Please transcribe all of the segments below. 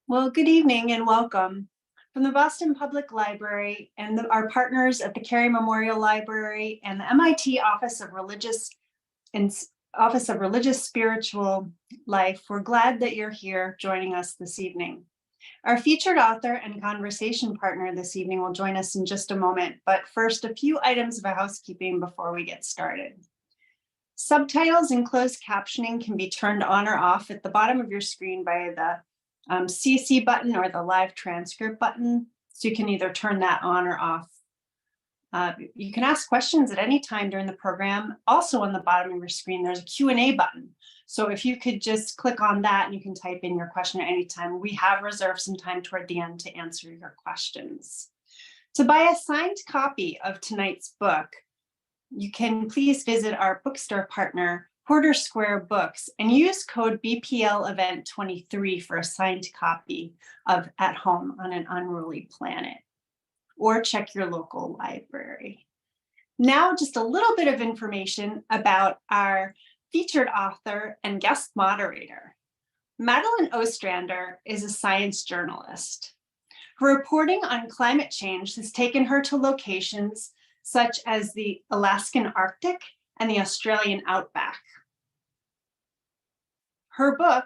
Well, good evening and welcome. From the Boston Public Library and our partners at the Carey Memorial Library and the MIT Office of Religious Spiritual Life, we're glad that you're here joining us this evening. Our featured author and conversation partner this evening will join us in just a moment, but first, a few items of housekeeping before we get started. Subtitles and closed captioning can be turned on or off at the bottom of your screen by the CC button or the live transcript button. So you can either turn that on or off. You can ask questions at any time during the program. Also on the bottom of your screen, there's a Q&A button. So if you could just click on that and you can type in your question at any time. We have reserved some time toward the end to answer your questions. To buy a signed copy of tonight's book, you can please visit our bookstore partner, Porter Square Books, and use code BPL-event23 for a signed copy of At Home on an Unruly Planet, or check your local library. Now, just a little bit of information about our featured author and guest moderator. Madeline Ostrander is a science journalist. Her reporting on climate change has taken her to locations such as the Alaskan Arctic and the Australian outback. Her book,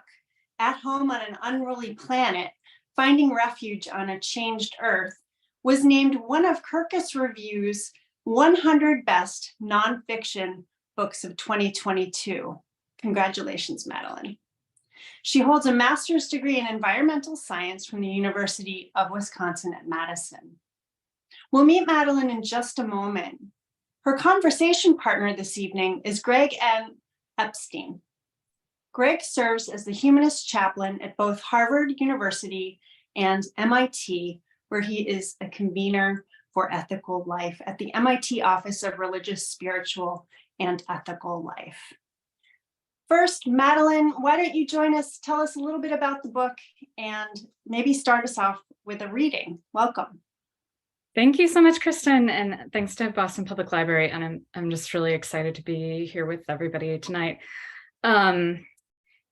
At Home on an Unruly Planet, Finding Refuge on a Changed Earth, was named one of Kirkus Review's 100 Best Nonfiction Books of 2022. Congratulations, Madeline. She holds a master's degree in environmental science from the University of Wisconsin at Madison. We'll meet Madeline in just a moment. Her conversation partner this evening is Greg N. Epstein. Greg serves as the Humanist chaplain at both Harvard University and MIT, where he is a convener for ethical life at the MIT Office of Religious, Spiritual, and Ethical Life. First, Madeline, why don't you join us, tell us a little bit about the book, and maybe start us off with a reading. Welcome. Thank you so much, Kristen, and thanks to Boston Public Library. And I'm just really excited to be here with everybody tonight.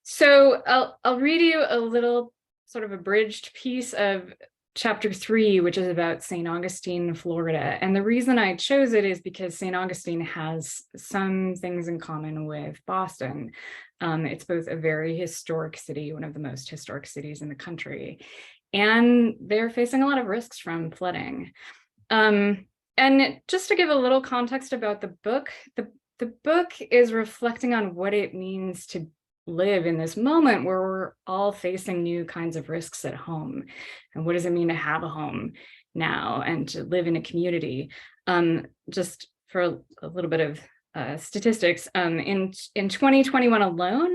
So I'll read you a little sort of abridged piece of chapter 3, which is about St. Augustine, Florida. And the reason I chose it is because St. Augustine has some things in common with Boston. It's both a very historic city, one of the most historic cities in the country, and they're facing a lot of risks from flooding. And just to give a little context about the book is reflecting on what it means to live in this moment where we're all facing new kinds of risks at home. And what does it mean to have a home now and to live in a community? Just for a little bit of statistics, in 2021 alone,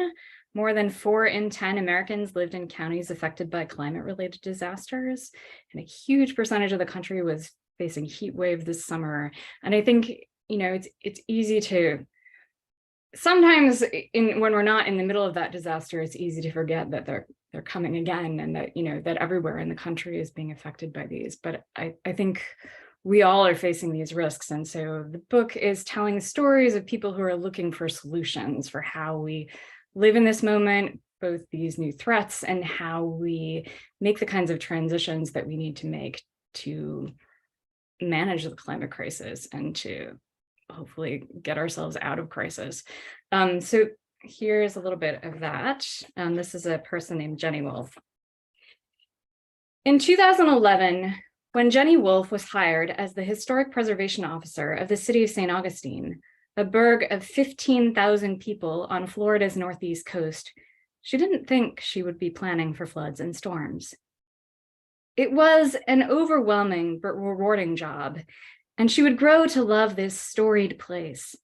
more than 4 in 10 Americans lived in counties affected by climate-related disasters, and a huge percentage of the country was facing heat wave this summer. And I think, you know, it's easy to sometimes when we're not in the middle of that disaster, it's easy to forget that they're coming again, and that, you know, that everywhere in the country is being affected by these. But I think we all are facing these risks. And so the book is telling stories of people who are looking for solutions for how we live in this moment, both these new threats and how we make the kinds of transitions that we need to make to manage the climate crisis and to hopefully get ourselves out of crisis. So here's a little bit of that. This is a person named Jenny Wolfe. In 2011, when Jenny Wolfe was hired as the historic preservation officer of the city of St. Augustine, a burg of 15,000 people on Florida's northeast coast, she didn't think she would be planning for floods and storms. It was an overwhelming but rewarding job, and she would grow to love this storied place.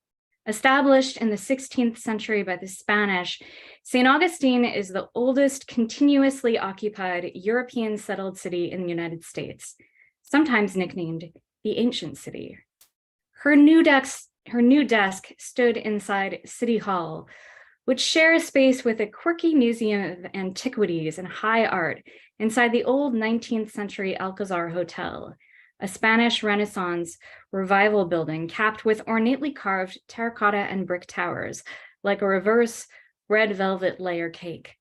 Established in the 16th century by the Spanish, St. Augustine is the oldest continuously occupied European settled city in the United States, sometimes nicknamed the Ancient City. Her new desk stood inside City Hall, which shares space with a quirky museum of antiquities and high art inside the old 19th century Alcazar Hotel, a Spanish Renaissance revival building capped with ornately carved terracotta and brick towers, like a reverse red velvet layer cake.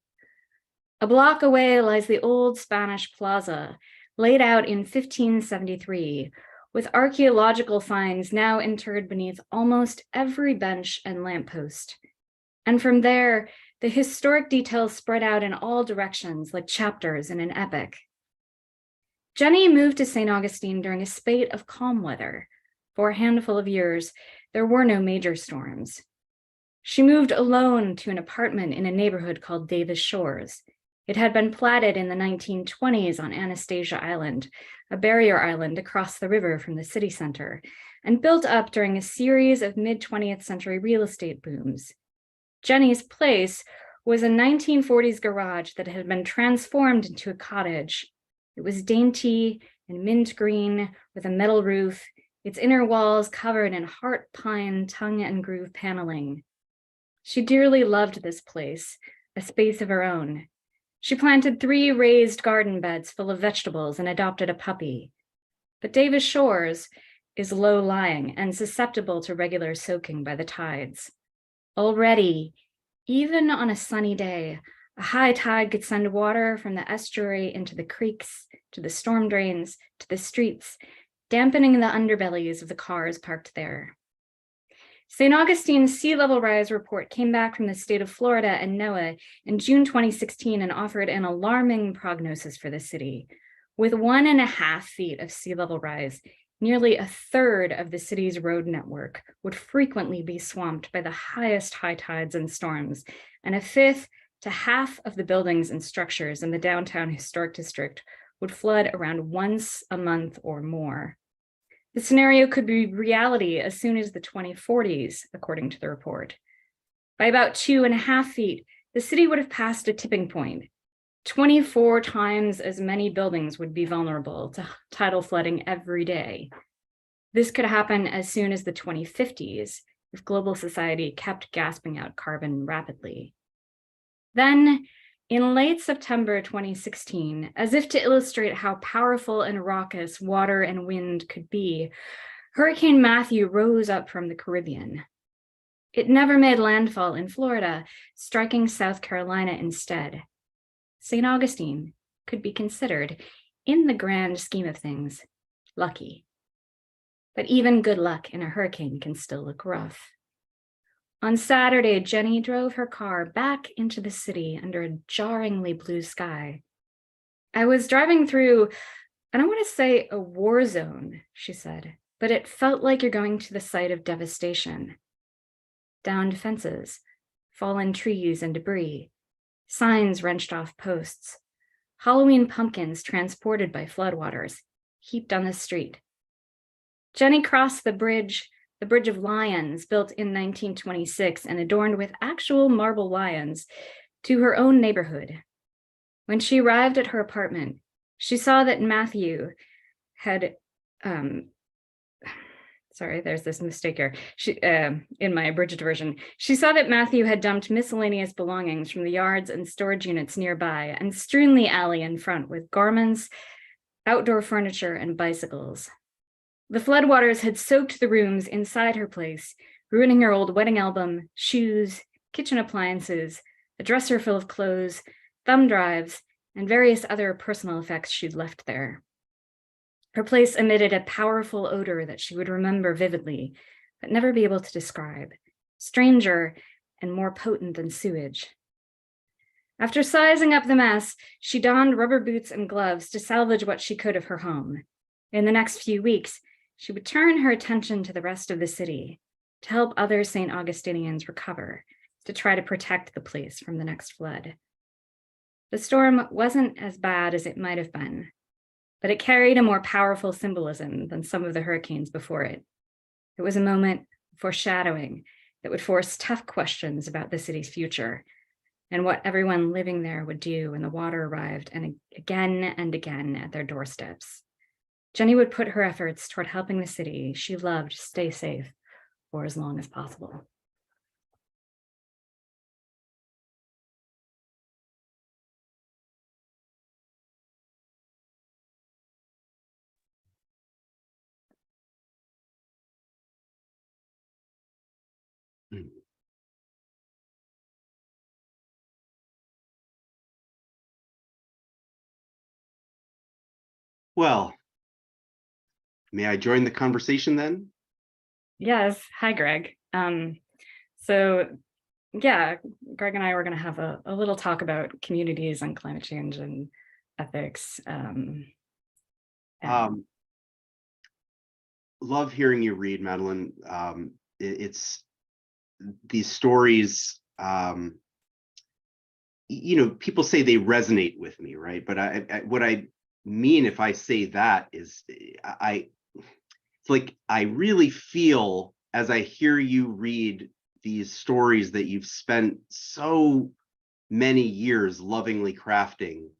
A block away lies the old Spanish plaza, laid out in 1573, with archaeological finds now interred beneath almost every bench and lamppost. And from there, the historic details spread out in all directions like chapters in an epic. Jenny moved to St. Augustine during a spate of calm weather. For a handful of years, there were no major storms. She moved alone to an apartment in a neighborhood called Davis Shores. It had been platted in the 1920s on Anastasia Island, a barrier island across the river from the city center, and built up during a series of mid-20th century real estate booms. Jenny's place was a 1940s garage that had been transformed into a cottage. It was dainty and mint green with a metal roof, its inner walls covered in heart pine tongue and groove paneling. She dearly loved this place, a space of her own. She planted 3 raised garden beds full of vegetables and adopted a puppy. But Davis Shores is low-lying and susceptible to regular soaking by the tides. Already, even on a sunny day, a high tide could send water from the estuary into the creeks, to the storm drains, to the streets, dampening the underbellies of the cars parked there. St. Augustine's sea level rise report came back from the state of Florida and NOAA in June 2016 and offered an alarming prognosis for the city. With 1.5 feet of sea level rise, nearly a third of the city's road network would frequently be swamped by the highest high tides and storms, and 1/5 to half of the buildings and structures in the downtown historic district would flood around once a month or more. The scenario could be reality as soon as the 2040s, according to the report. By about 2.5 feet, the city would have passed a tipping point. 24 times as many buildings would be vulnerable to tidal flooding every day. This could happen as soon as the 2050s if global society kept gasping out carbon rapidly. Then, in late September 2016, as if to illustrate how powerful and raucous water and wind could be, Hurricane Matthew rose up from the Caribbean. It never made landfall in Florida, striking South Carolina instead. St. Augustine could be considered, in the grand scheme of things, lucky. But even good luck in a hurricane can still look rough. On Saturday, Jenny drove her car back into the city under a jarringly blue sky. I was driving through, I don't want to say a war zone, she said, but it felt like you're going to the site of devastation. Downed fences, fallen trees and debris, signs wrenched off posts, Halloween pumpkins transported by floodwaters, heaped on the street. Jenny crossed the Bridge of Lions, built in 1926 and adorned with actual marble lions, to her own neighborhood. When she arrived at her apartment, she saw that Matthew had, sorry, there's this mistake here. In my abridged version, she saw that Matthew had dumped miscellaneous belongings from the yards and storage units nearby and strewn the alley in front with garments, outdoor furniture, and bicycles. The floodwaters had soaked the rooms inside her place, ruining her old wedding album, shoes, kitchen appliances, a dresser full of clothes, thumb drives, and various other personal effects she'd left there. Her place emitted a powerful odor that she would remember vividly, but never be able to describe, stranger and more potent than sewage. After sizing up the mess, she donned rubber boots and gloves to salvage what she could of her home. In the next few weeks, she would turn her attention to the rest of the city, to help other St. Augustinians recover, to try to protect the place from the next flood. The storm wasn't as bad as it might have been, but it carried a more powerful symbolism than some of the hurricanes before it. It was a moment of foreshadowing that would force tough questions about the city's future and what everyone living there would do when the water arrived and again at their doorsteps. Jenny would put her efforts toward helping the city she loved stay safe for as long as possible. Well, may I join the conversation then? Yes. Hi, Greg. So yeah, Greg and I were going to have a little talk about communities and climate change and ethics. And Love hearing you read, Madeline. It's these stories, people say they resonate with me, right? But what I mean if I say that is it's like I really feel as I hear you read these stories that you've spent so many years lovingly crafting,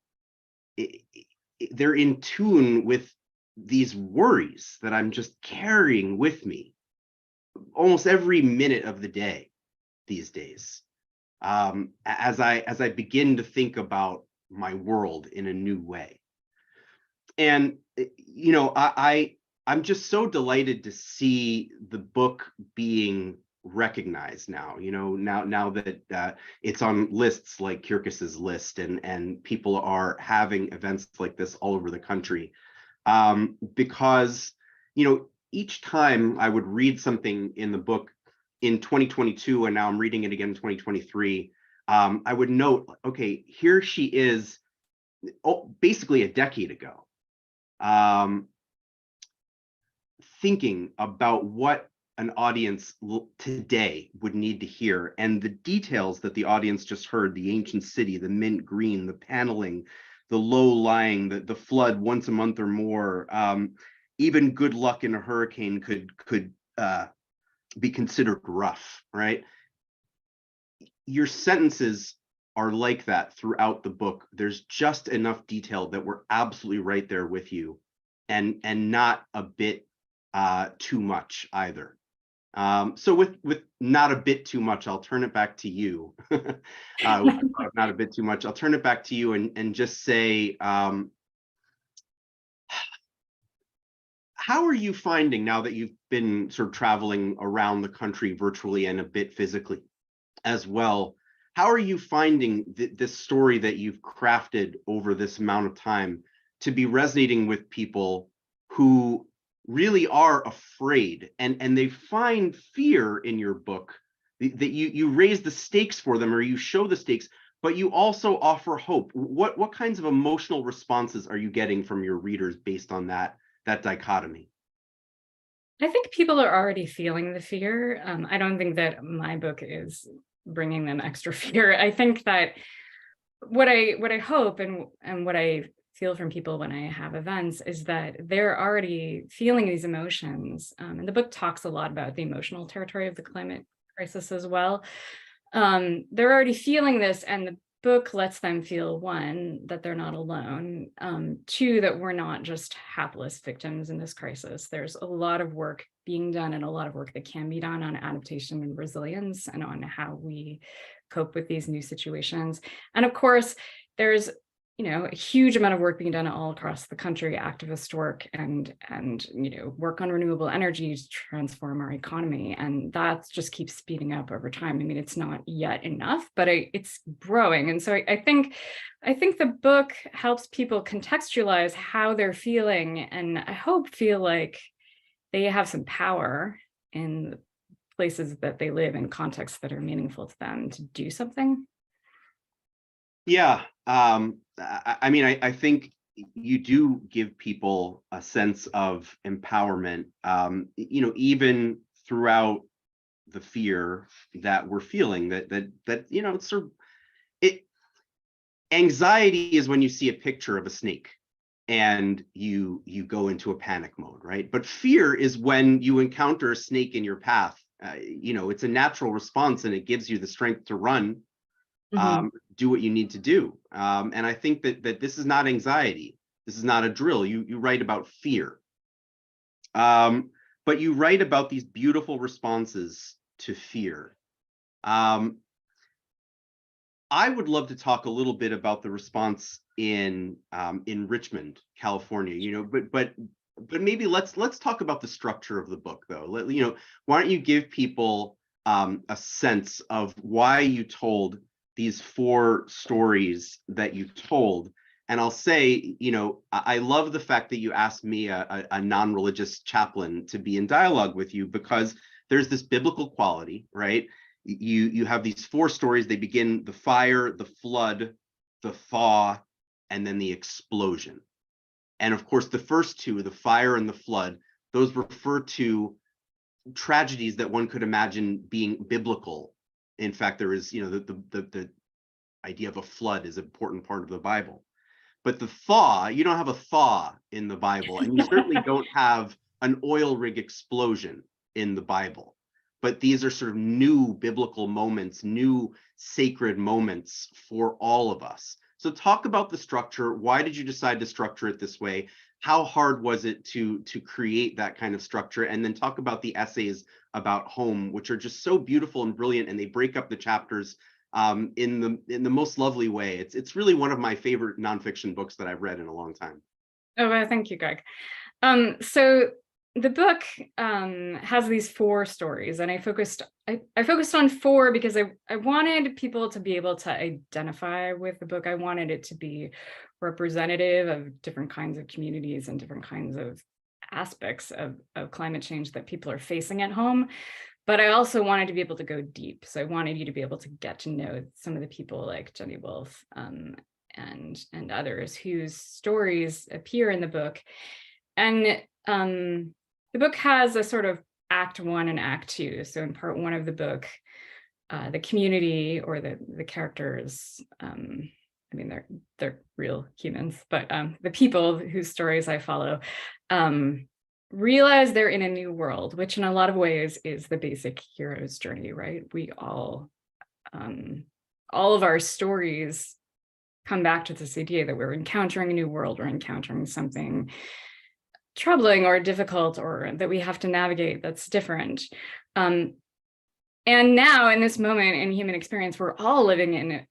they're in tune with these worries that I'm just carrying with me almost every minute of the day these days. As I begin to think about my world in a new way. And I'm just so delighted to see the book being recognized now. Now that it's on lists like Kyrgyz's list, and people are having events like this all over the country, because each time I would read something in the book in 2022, and now I'm reading it again in 2023, I would note, okay, here she is, basically a decade ago, thinking about what an audience today would need to hear, and the details that the audience just heard: the ancient city, the mint green, the paneling, the low lying, the flood once a month or more. Even good luck in a hurricane could be considered rough, right? Your sentences are like that throughout the book. There's just enough detail that we're absolutely right there with you, and not a bit too much either. So with not a bit too much, I'll turn it back to you. Not a bit too much, I'll turn it back to you and just say, how are you finding, now that you've been sort of traveling around the country virtually and a bit physically as well, how are you finding this story that you've crafted over this amount of time to be resonating with people who really are afraid, and they find fear in your book, that you raise the stakes for them, or you show the stakes, but you also offer hope? What kinds of emotional responses are you getting from your readers based on that dichotomy? I think people are already feeling the fear. I don't think that my book is bringing them extra fear. I think that what I hope and what I feel from people when I have events is that they're already feeling these emotions. And the book talks a lot about the emotional territory of the climate crisis as well. They're already feeling this, and the book lets them feel, one, that they're not alone, two, that we're not just hapless victims in this crisis. There's a lot of work being done, and a lot of work that can be done on adaptation and resilience, and on how we cope with these new situations. And of course, there's a huge amount of work being done all across the country, activist work and work on renewable energy to transform our economy. And that just keeps speeding up over time. I mean, it's not yet enough, but it's growing. And so I think the book helps people contextualize how they're feeling, and I hope feel like they have some power in the places that they live, in contexts that are meaningful to them, to do something. Yeah. I think you do give people a sense of empowerment, even throughout the fear that we're feeling, that it's sort of anxiety is when you see a picture of a snake and you go into a panic mode, right? But fear is when you encounter a snake in your path. It's a natural response, and it gives you the strength to run, do what you need to do. And I think that this is not anxiety. This is not a drill. You write about fear. But you write about these beautiful responses to fear. I would love to talk a little bit about the response in Richmond, California, but maybe let's talk about the structure of the book, though. Why don't you give people a sense of why you told these 4 stories that you told, And I'll say, I love the fact that you asked me, a non-religious chaplain, to be in dialogue with you, because there's this biblical quality, right? You have these 4 stories. They begin the fire, the flood, the thaw, and then the explosion. And of course, the first 2, the fire and the flood, those refer to tragedies that one could imagine being biblical. In fact, there is, the idea of a flood is an important part of the Bible. But the thaw, you don't have a thaw in the Bible, and you certainly don't have an oil rig explosion in the Bible. But these are sort of new biblical moments, new sacred moments for all of us. So talk about the structure. Why did you decide to structure it this way? How hard was it to create that kind of structure? And then talk about the essays about home, which are just so beautiful and brilliant, and they break up the chapters in the most lovely way. It's really one of my favorite nonfiction books that I've read in a long time. Oh, well, thank you, Greg. So the book has these 4 stories, and I focused on 4 because I wanted people to be able to identify with the book. I wanted it to be representative of different kinds of communities and different kinds of aspects of climate change that people are facing at home. But I also wanted to be able to go deep. So I wanted you to be able to get to know some of the people like Jenny Wolfe and others whose stories appear in the book. And the book has a sort of Act 1 and Act 2. So in part 1 of the book, the community, or the characters, they're real humans, but the people whose stories I follow realize they're in a new world, which in a lot of ways is the basic hero's journey, right? We all of our stories come back to this idea that we're encountering a new world, we're encountering something troubling or difficult, or that we have to navigate that's different. And now in this moment in human experience, we're all living on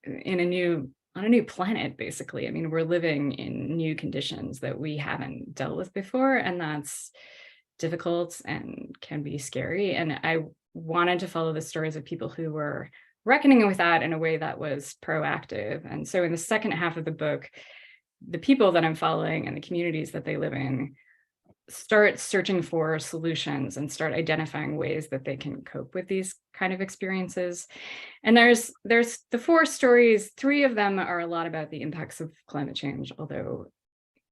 a new planet, basically. I mean, we're living in new conditions that we haven't dealt with before, and that's difficult and can be scary. And I wanted to follow the stories of people who were reckoning with that in a way that was proactive. And so in the second half of the book, the people that I'm following and the communities that they live in start searching for solutions and start identifying ways that they can cope with these kind of experiences. And there's the 4 stories. 3 of them are a lot about the impacts of climate change, although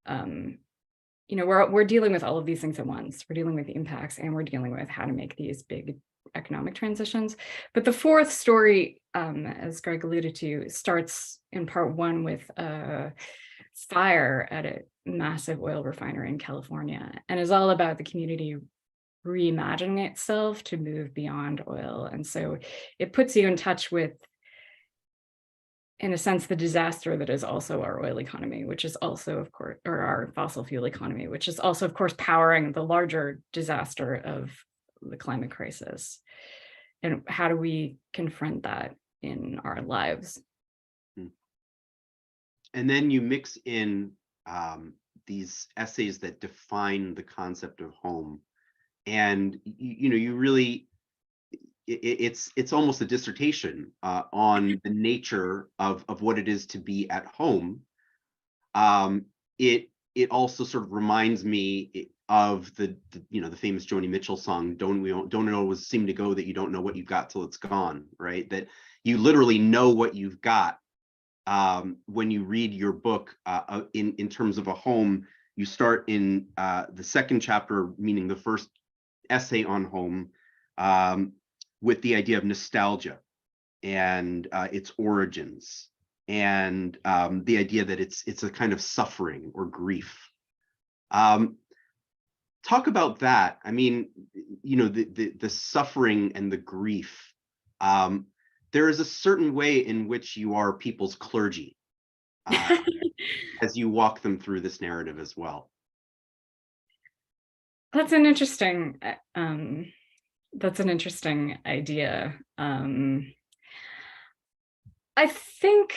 we're dealing with all of these things at once. We're dealing with the impacts, and we're dealing with how to make these big economic transitions. But the 4th story, as Greg alluded to, starts in part 1 with a fire at a massive oil refinery in California, and is all about the community reimagining itself to move beyond oil. And so it puts you in touch with, in a sense, the disaster that is also our oil economy, which is also, of course, or our fossil fuel economy, which is also, of course, powering the larger disaster of the climate crisis. And how do we confront that in our lives? And then you mix in these essays that define the concept of home, and you really, it's almost a dissertation on the nature of what it is to be at home. It also sort of reminds me of the famous Joni Mitchell song, don't it always seem to go that you don't know what you've got till it's gone, right? That you literally know what you've got when you read your book. In terms of a home, you start in the second chapter, meaning the first essay on home, with the idea of nostalgia and its origins, and the idea that it's a kind of suffering or grief. Talk about that. I mean, the suffering and the grief. There is a certain way in which you are people's clergy as you walk them through this narrative as well. That's an interesting idea. I think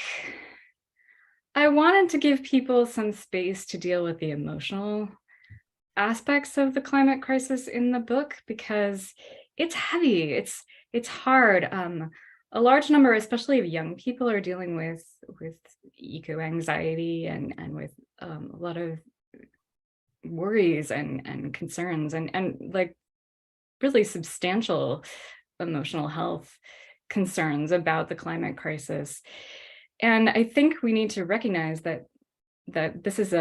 I wanted to give people some space to deal with the emotional aspects of the climate crisis in the book, because it's heavy, it's hard. a large number, especially of young people, are dealing with eco-anxiety and with a lot of worries and concerns and like really substantial emotional health concerns about the climate crisis. And I think we need to recognize that this is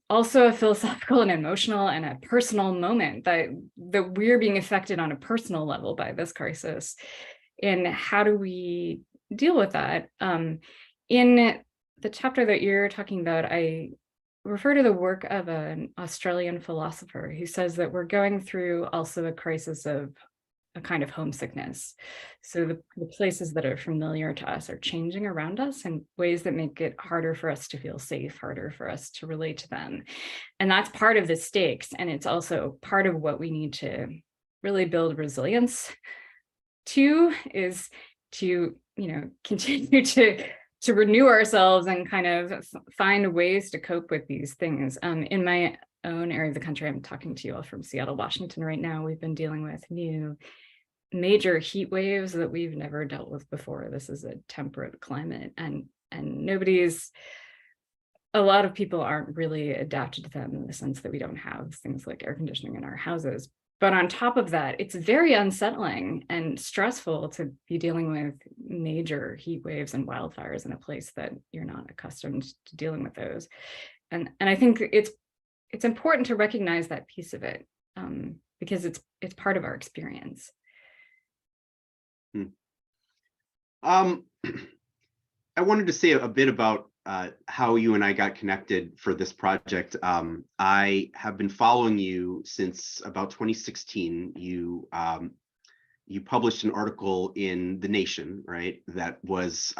also a philosophical and emotional and a personal moment, that we're being affected on a personal level by this crisis. And how do we deal with that? In the chapter that you're talking about, I refer to the work of an Australian philosopher who says that we're going through also a crisis of a kind of homesickness. So the places that are familiar to us are changing around us in ways that make it harder for us to feel safe, harder for us to relate to them. And that's part of the stakes. And it's also part of what we need to really build resilience to, is to, continue to renew ourselves and kind of find ways to cope with these things. In my own area of the country, I'm talking to you all from Seattle, Washington right now. We've been dealing with new major heat waves that we've never dealt with before. This is a temperate climate, and a lot of people aren't really adapted to them in the sense that we don't have things like air conditioning in our houses. But on top of that, it's very unsettling and stressful to be dealing with major heat waves and wildfires in a place that you're not accustomed to dealing with those. And I think it's important to recognize that piece of it, because it's part of our experience. I wanted to say a bit about how you and I got connected for this project. I have been following you since about 2016. You published an article in The Nation, right, that was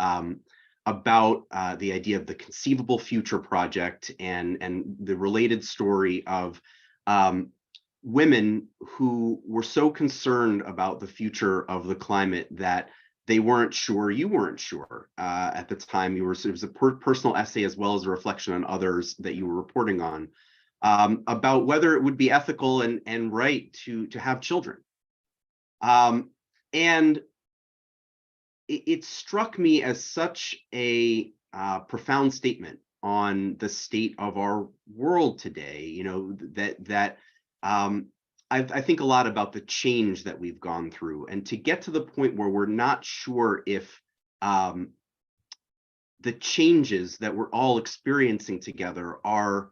about the idea of the Conceivable Future Project and the related story of women who were so concerned about the future of the climate that they weren't sure, you weren't sure at the time. It was a personal essay as well as a reflection on others that you were reporting on, about whether it would be ethical and right to have children. And it struck me as such a profound statement on the state of our world today, that I think a lot about the change that we've gone through, and to get to the point where we're not sure if the changes that we're all experiencing together are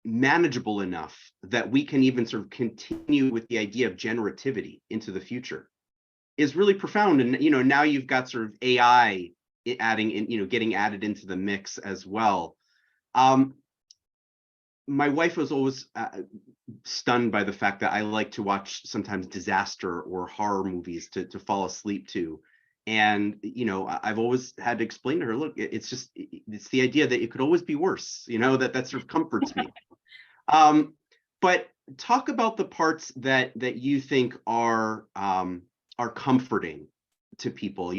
manageable enough that we can even sort of continue with the idea of generativity into the future, is really profound. And now you've got sort of AI adding in, getting added into the mix as well. My wife was always stunned by the fact that I like to watch sometimes disaster or horror movies to fall asleep to. And, I've always had to explain to her, look, it's the idea that it could always be worse, that sort of comforts me. But talk about the parts that you think are comforting to people.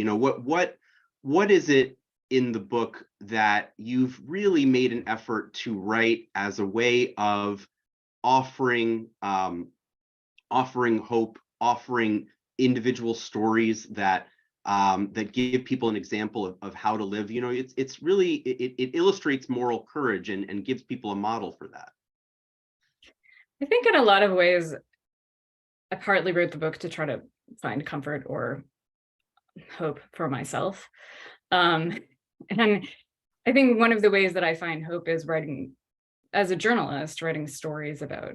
What is it in the book that you've really made an effort to write as a way of offering hope, offering individual stories that give people an example of how to live? It's really, it illustrates moral courage and gives people a model for that. I think in a lot of ways, I partly wrote the book to try to find comfort or hope for myself. And I think one of the ways that I find hope is writing, as a journalist, writing stories about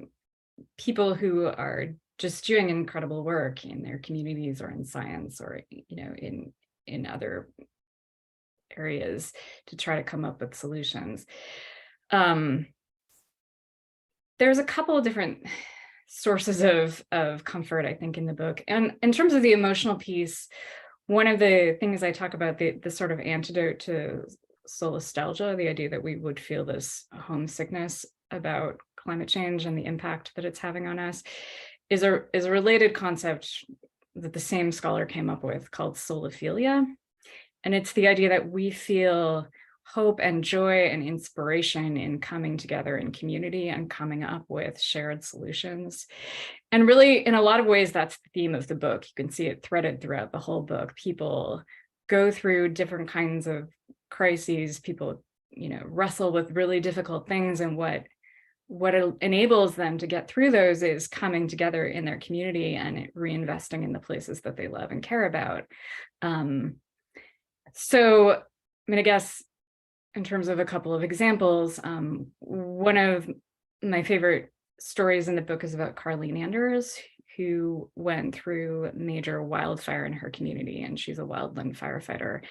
people who are just doing incredible work in their communities or in science or, in other areas to try to come up with solutions. There's a couple of different sources of comfort, I think, in the book. And in terms of the emotional piece, one of the things I talk about, the sort of antidote to solastalgia, the idea that we would feel this homesickness about climate change and the impact that it's having on us, is a related concept that the same scholar came up with called soliphilia. And it's the idea that we feel hope and joy and inspiration in coming together in community and coming up with shared solutions. And really, in a lot of ways, that's the theme of the book. You can see it threaded throughout the whole book. People go through different kinds of crises. People, wrestle with really difficult things, and what enables them to get through those is coming together in their community and reinvesting in the places that they love and care about. So, I guess in terms of a couple of examples, one of my favorite stories in the book is about Carleen Anders, who went through major wildfire in her community, and she's a wildland firefighter.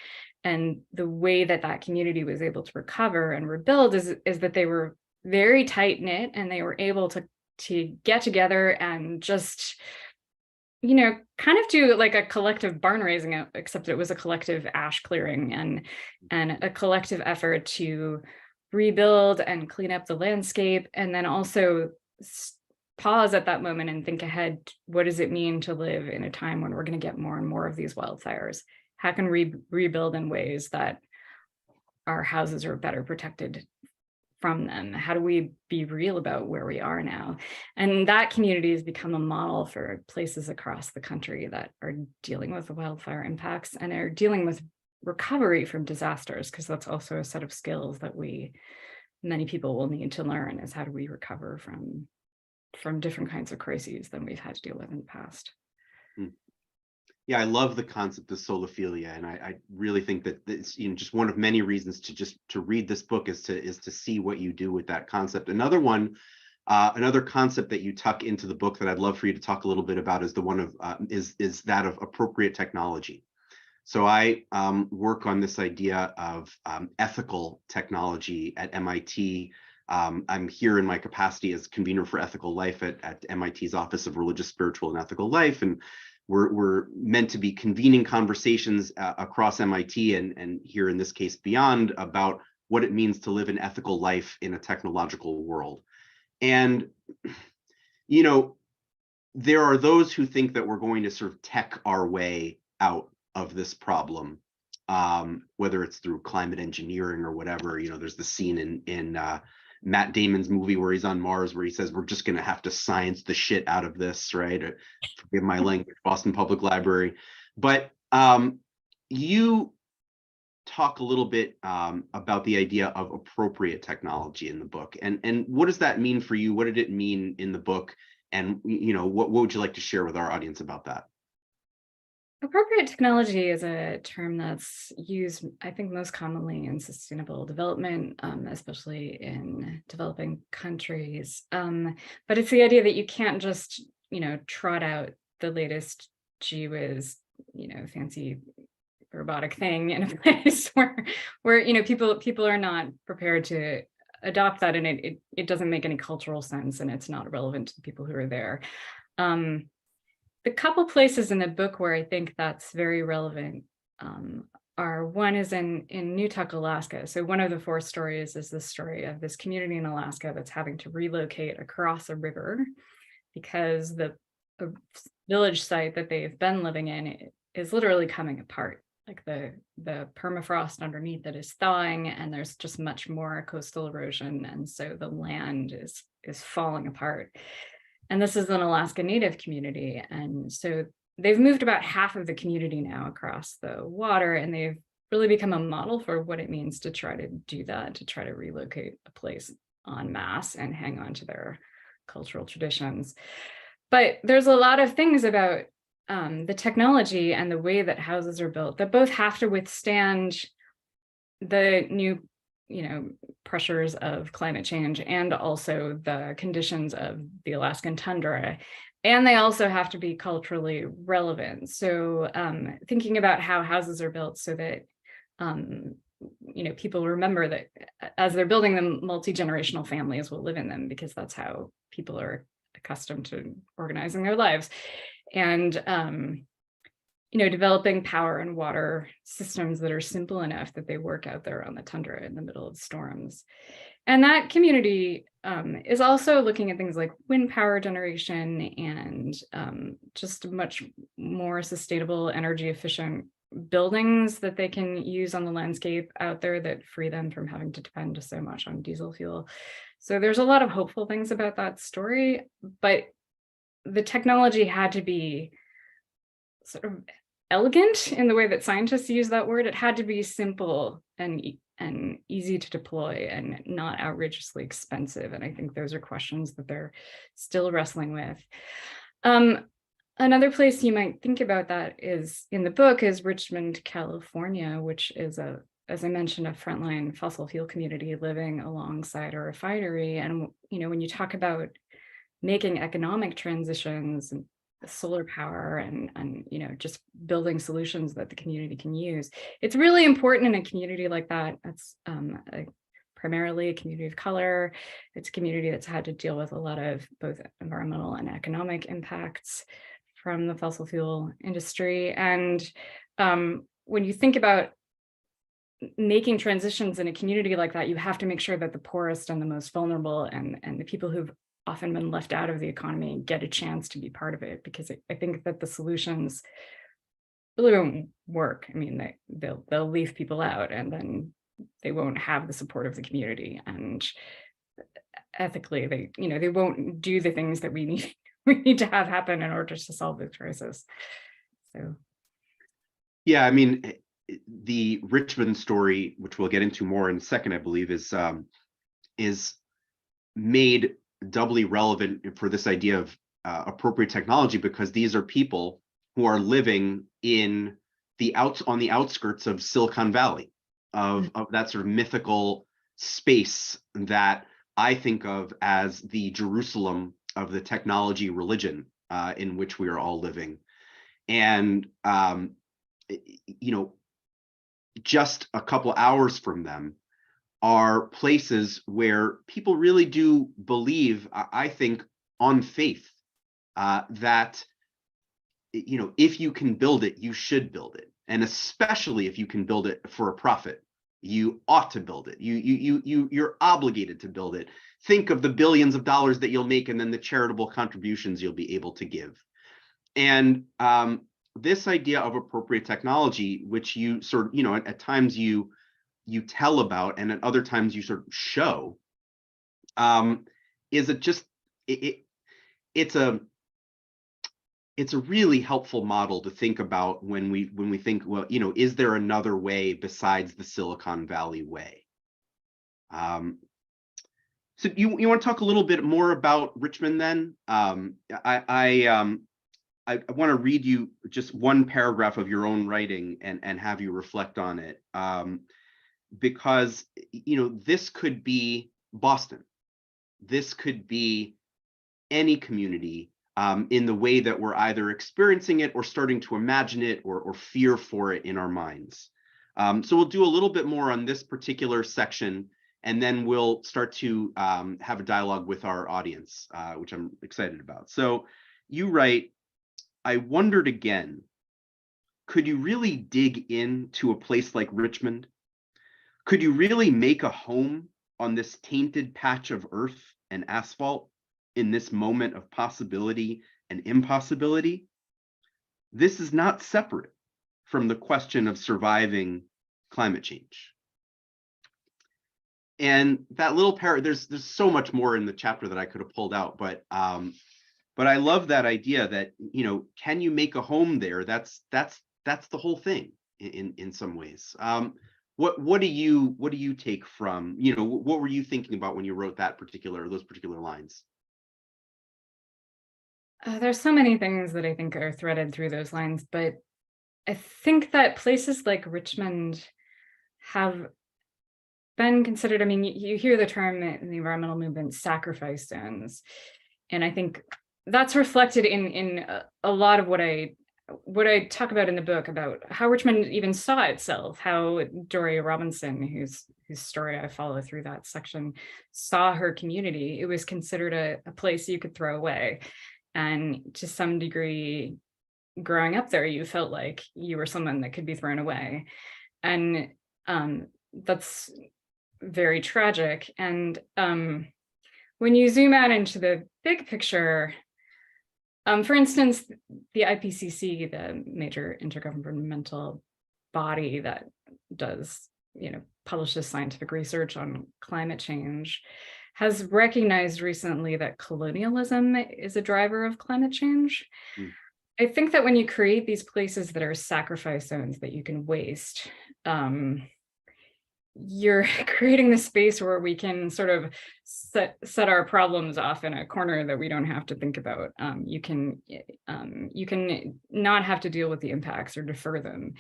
And the way that that community was able to recover and rebuild is that they were very tight knit, and they were able to get together and just, kind of do like a collective barn raising, except it was a collective ash clearing and a collective effort to rebuild and clean up the landscape, and then also pause at that moment and think ahead. What does it mean to live in a time when we're going to get more and more of these wildfires? How can we rebuild in ways that our houses are better protected from them? How do we be real about where we are now? And that community has become a model for places across the country that are dealing with the wildfire impacts and are dealing with recovery from disasters, because that's also a set of skills that many people will need to learn, is how do we recover from different kinds of crises than we've had to deal with in the past. Yeah, I love the concept of solophilia, and I really think that it's just one of many reasons to read this book is to see what you do with that concept. Another concept that you tuck into the book that I'd love for you to talk a little bit about is the one of is that of appropriate technology. So I work on this idea of ethical technology at MIT. I'm here in my capacity as convener for ethical life at MIT's Office of Religious, Spiritual, and Ethical Life, and we're meant to be convening conversations across MIT and here in this case beyond about what it means to live an ethical life in a technological world. And there are those who think that we're going to sort of tech our way out of this problem, whether it's through climate engineering or whatever. There's the scene in Matt Damon's movie where he's on Mars, where he says, we're just going to have to science the shit out of this, right? Forgive my language, Boston Public Library. But you talk a little bit about the idea of appropriate technology in the book. And what does that mean for you? What did it mean in the book? And what would you like to share with our audience about that? Appropriate technology is a term that's used, I think, most commonly in sustainable development, especially in developing countries. But it's the idea that you can't just, trot out the latest gee whiz, fancy robotic thing in a place where people are not prepared to adopt that, and it doesn't make any cultural sense, and it's not relevant to the people who are there. The couple places in the book where I think that's very relevant are, one is in Newtok, Alaska. So one of the 4 stories is the story of this community in Alaska that's having to relocate across a river because the village site that they've been living in is literally coming apart. Like the permafrost underneath it is thawing, and there's just much more coastal erosion, and so the land is falling apart. And this is an Alaska Native community. And so they've moved about half of the community now across the water, and they've really become a model for what it means to try to do that, to try to relocate a place en masse and hang on to their cultural traditions. But there's a lot of things about the technology and the way that houses are built that both have to withstand the new pressures of climate change and also the conditions of the Alaskan tundra. And they also have to be culturally relevant. So thinking about how houses are built so that, people remember that as they're building them, multi-generational families will live in them, because that's how people are accustomed to organizing their lives. And developing power and water systems that are simple enough that they work out there on the tundra in the middle of storms. And that community is also looking at things like wind power generation and just much more sustainable, energy efficient buildings that they can use on the landscape out there that free them from having to depend so much on diesel fuel. So there's a lot of hopeful things about that story, but the technology had to be sort of elegant in the way that scientists use that word. It had to be simple and easy to deploy and not outrageously expensive. And I think those are questions that they're still wrestling with. Another place you might think about that is in the book is Richmond, California, which is as I mentioned, a frontline fossil fuel community living alongside a refinery. And, when you talk about making economic transitions and solar power and just building solutions that the community can use, it's really important in a community like that. That's primarily a community of color. It's a community that's had to deal with a lot of both environmental and economic impacts from the fossil fuel industry. And when you think about making transitions in a community like that, you have to make sure that the poorest and the most vulnerable and the people who've often been left out of the economy get a chance to be part of it, because I think that the solutions really won't work. I mean, they'll leave people out, and then they won't have the support of the community, and ethically they won't do the things that we need to have happen in order to solve this crisis. So yeah, I mean, the Richmond story, which we'll get into more in a second, I believe, is made doubly relevant for this idea of appropriate technology, because these are people who are living on the outskirts of Silicon Valley, of that sort of mythical space that I think of as the Jerusalem of the technology religion in which we are all living. And just a couple hours from them are places where people really do believe, I think, on faith, that if you can build it, you should build it, and especially if you can build it for a profit, you ought to build it. You're obligated to build it. Think of the billions of dollars that you'll make, and then the charitable contributions you'll be able to give. And this idea of appropriate technology, which you sort of, at times you tell about, and at other times you sort of show, is it's a really helpful model to think about when we think, well, is there another way besides the Silicon Valley way? So you want to talk a little bit more about Richmond then? I want to read you just one paragraph of your own writing and have you reflect on it, because this could be Boston, this could be any community, in the way that we're either experiencing it or starting to imagine it or fear for it in our minds. So we'll do a little bit more on this particular section, and then we'll start to have a dialogue with our audience, which I'm excited about. So you write, I wondered again, could you really dig into a place like Richmond? Could you really make a home on this tainted patch of earth and asphalt in this moment of possibility and impossibility? This is not separate from the question of surviving climate change. And that little there's so much more in the chapter that I could have pulled out, but I love that idea that, can you make a home there? That's the whole thing in some ways. What do you take from, what were you thinking about when you wrote those particular lines? There's so many things that I think are threaded through those lines, but I think that places like Richmond have been considered, I mean, you hear the term in the environmental movement, sacrifice zones. And I think that's reflected in a lot of what I talk about in the book, about how Richmond even saw itself, how Doria Robinson, whose story I follow through that section, saw her community. It was considered a place you could throw away. And to some degree, growing up there, you felt like you were someone that could be thrown away. And that's very tragic. And when you zoom out into the big picture, for instance, the IPCC, the Major Intergovernmental body that does, publishes scientific research on climate change, has recognized recently that colonialism is a driver of climate change. Mm. I think that when you create these places that are sacrifice zones that you can waste, you're creating the space where we can sort of set our problems off in a corner that we don't have to think about. You can not have to deal with the impacts or defer them.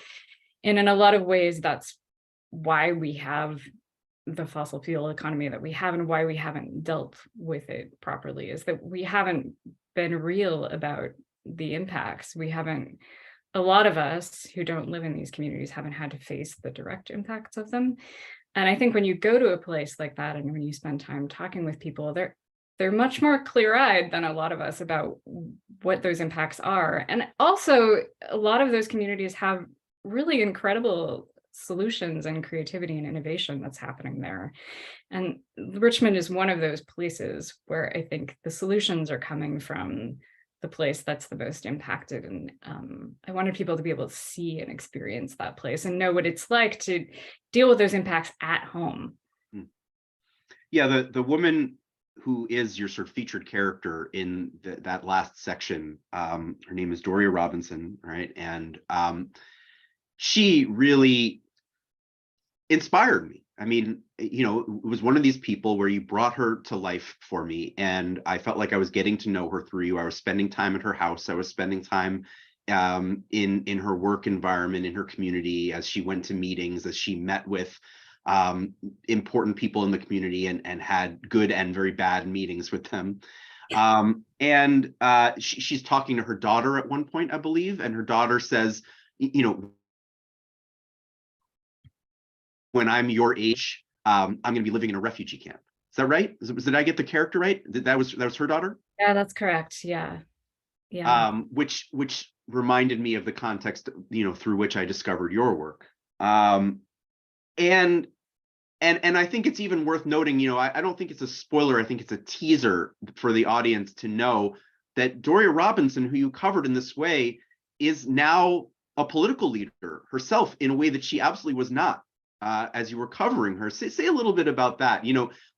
And in a lot of ways, that's why we have the fossil fuel economy that we have, and why we haven't dealt with it properly, is that we haven't been real about the impacts. A lot of us who don't live in these communities haven't had to face the direct impacts of them. And I think when you go to a place like that, and when you spend time talking with people, they're much more clear-eyed than a lot of us about what those impacts are. And also, a lot of those communities have really incredible solutions and creativity and innovation that's happening there. And Richmond is one of those places where I think the solutions are coming from the place that's the most impacted. And I wanted people to be able to see and experience that place and know what it's like to deal with those impacts at home. Yeah, the woman who is your sort of featured character in that last section, her name is Doria Robinson, right? And she really inspired me. I mean, it was one of these people where you brought her to life for me, and I felt like I was getting to know her through you. I was spending time at her house. I was spending time in her work environment, in her community, as she went to meetings, as she met with important people in the community and had good and very bad meetings with them. She's talking to her daughter at one point, I believe, and her daughter says, when I'm your age, I'm going to be living in a refugee camp. Is that right? Did I get the character right? That was her daughter? Yeah, that's correct. Yeah. Which reminded me of the context, through which I discovered your work. And I think it's even worth noting, I don't think it's a spoiler. I think it's a teaser for the audience to know that Doria Robinson, who you covered in this way, is now a political leader herself in a way that she absolutely was not. As you were covering her, say a little bit about that.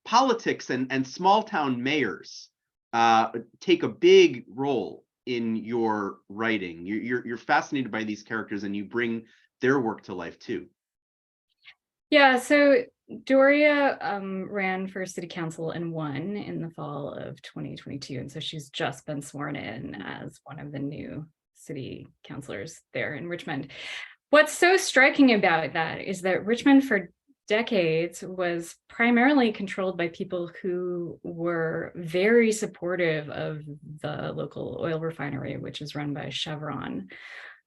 Politics and small town mayors take a big role in your writing. You're fascinated by these characters, and you bring their work to life too. Yeah, so Doria ran for city council and won in the fall of 2022, and so she's just been sworn in as one of the new city councilors there in Richmond. What's so striking about that is that Richmond for decades was primarily controlled by people who were very supportive of the local oil refinery, which is run by Chevron,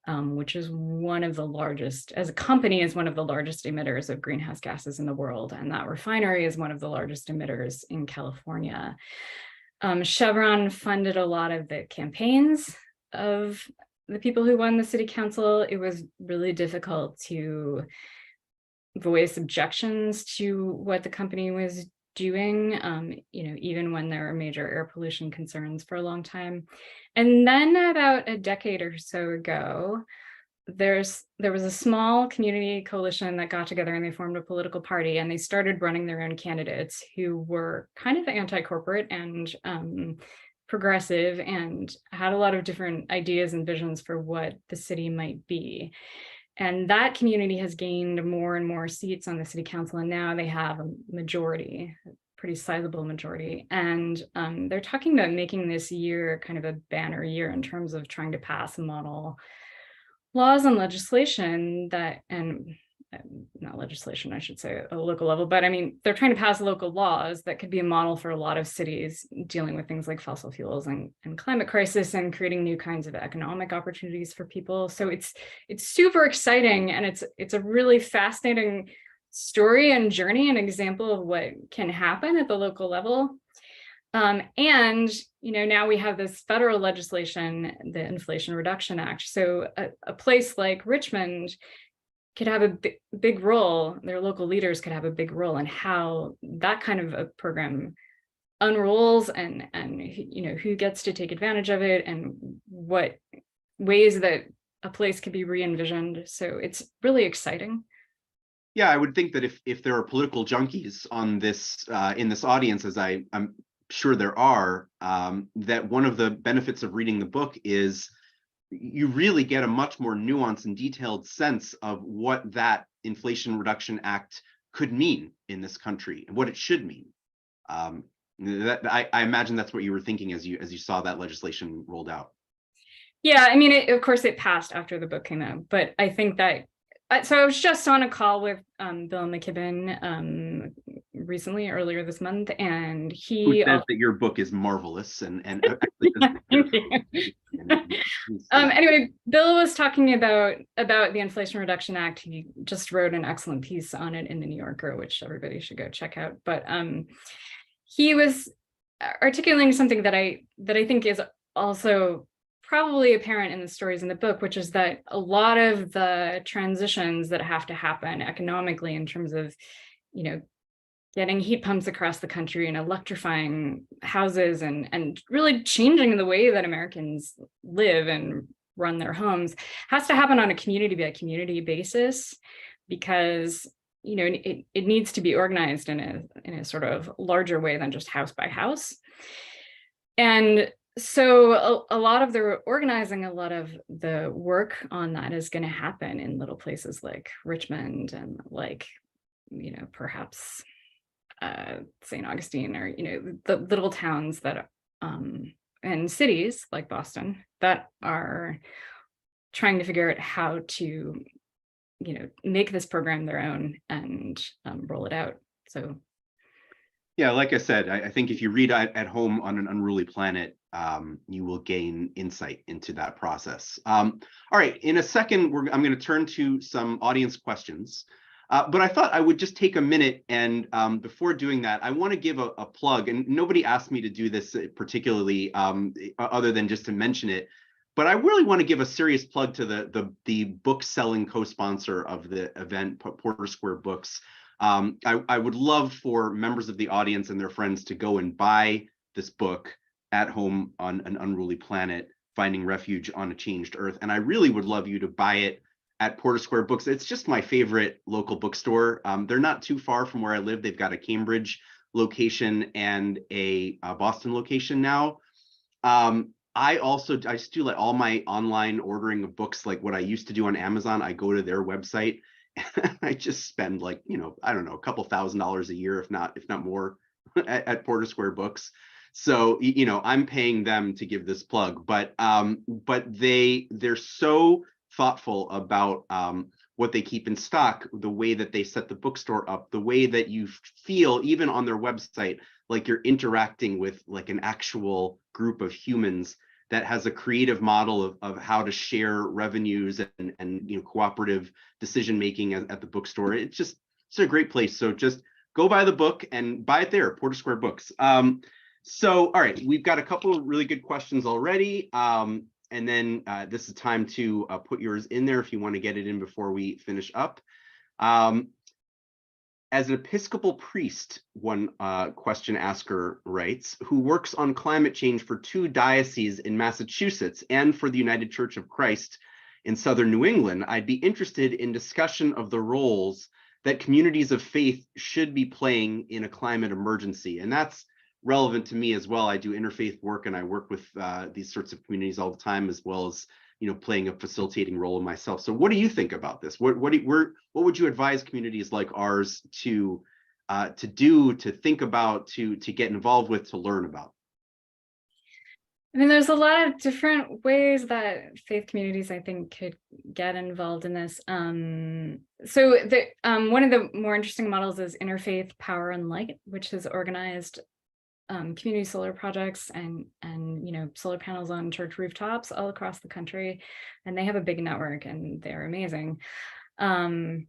which is one of the largest, as a company, is one of the largest emitters of greenhouse gases in the world. And that refinery is one of the largest emitters in California. Chevron funded a lot of the campaigns of the people who won the city council. It was really difficult to voice objections to what the company was doing, even when there were major air pollution concerns for a long time. And then about a decade or so ago, there was a small community coalition that got together, and they formed a political party, and they started running their own candidates who were kind of anti-corporate and progressive, and had a lot of different ideas and visions for what the city might be. And that community has gained more and more seats on the city council, and now they have a majority, a pretty sizable majority. And they're talking about making this year kind of a banner year in terms of trying to pass model laws and legislation that, and not legislation, I should say, at a local level, but I mean, they're trying to pass local laws that could be a model for a lot of cities dealing with things like fossil fuels and climate crisis, and creating new kinds of economic opportunities for people. So it's super exciting, and it's a really fascinating story and journey, and example of what can happen at the local level. And now we have this federal legislation, the Inflation Reduction Act. So a place like Richmond could have a big role, their local leaders could have a big role in how that kind of a program unrolls, and who gets to take advantage of it, and what ways that a place could be re-envisioned. So it's really exciting. Yeah, I would think that if there are political junkies on this in this audience, as I'm sure there are, that one of the benefits of reading the book is you really get a much more nuanced and detailed sense of what that Inflation Reduction Act could mean in this country and what it should mean. I imagine that's what you were thinking as you saw that legislation rolled out. Yeah, I mean, of course, it passed after the book came out, but I think that. So I was just on a call with Bill McKibben recently, earlier this month, and he says that your book is marvelous and anyway, Bill was talking about the Inflation Reduction Act. He just wrote an excellent piece on it in the New Yorker, which everybody should go check out. But he was articulating something that I think is also probably apparent in the stories in the book, which is that a lot of the transitions that have to happen economically in terms of, getting heat pumps across the country and electrifying houses and really changing the way that Americans live and run their homes has to happen on a community by community basis, because it needs to be organized in a sort of larger way than just house by house. And so a lot of the organizing, a lot of the work on that is going to happen in little places like Richmond and like, perhaps St. Augustine, or, the little towns that and cities like Boston that are trying to figure out how to, make this program their own and roll it out. So. Yeah, like I said, I think if you read at home on An Unruly Planet, you will gain insight into that process. All right, in a second, I'm going to turn to some audience questions. But I thought I would just take a minute, and before doing that, I want to give a plug. And nobody asked me to do this particularly, other than just to mention it. But I really want to give a serious plug to the book selling co-sponsor of the event, Porter Square Books. I would love for members of the audience and their friends to go and buy this book at home on An Unruly Planet, Finding Refuge on a Changed Earth. And I really would love you to buy it at Porter Square Books. It's just my favorite local bookstore. They're not too far from where I live. They've got a Cambridge location and a Boston location now. I just do like all my online ordering of books, like what I used to do on Amazon. I go to their website. I just spend like, I don't know, a couple $1,000s a year, if not more, at Porter Square Books. So, I'm paying them to give this plug, but they're so thoughtful about what they keep in stock, the way that they set the bookstore up, the way that you feel even on their website, like you're interacting with like an actual group of humans that has a creative model of how to share revenues and cooperative decision making at the bookstore. It's a great place. So just go buy the book and buy it there, Porter Square Books. So all right, we've got a couple of really good questions already. And then this is time to put yours in there if you want to get it in before we finish up. As an Episcopal priest, one question asker writes, who works on climate change for 2 dioceses in Massachusetts and for the United Church of Christ in Southern New England, I'd be interested in discussion of the roles that communities of faith should be playing in a climate emergency. And that's relevant to me as well. I do interfaith work and I work with these sorts of communities all the time, as well as playing a facilitating role in myself. So what do you think about this? What would you advise communities like ours to do, to think about, to get involved with, to learn about? I mean, there's a lot of different ways that faith communities, I think, could get involved in this. So one of the more interesting models is Interfaith Power and Light, which has organized community solar projects and solar panels on church rooftops all across the country, and they have a big network and they're amazing. I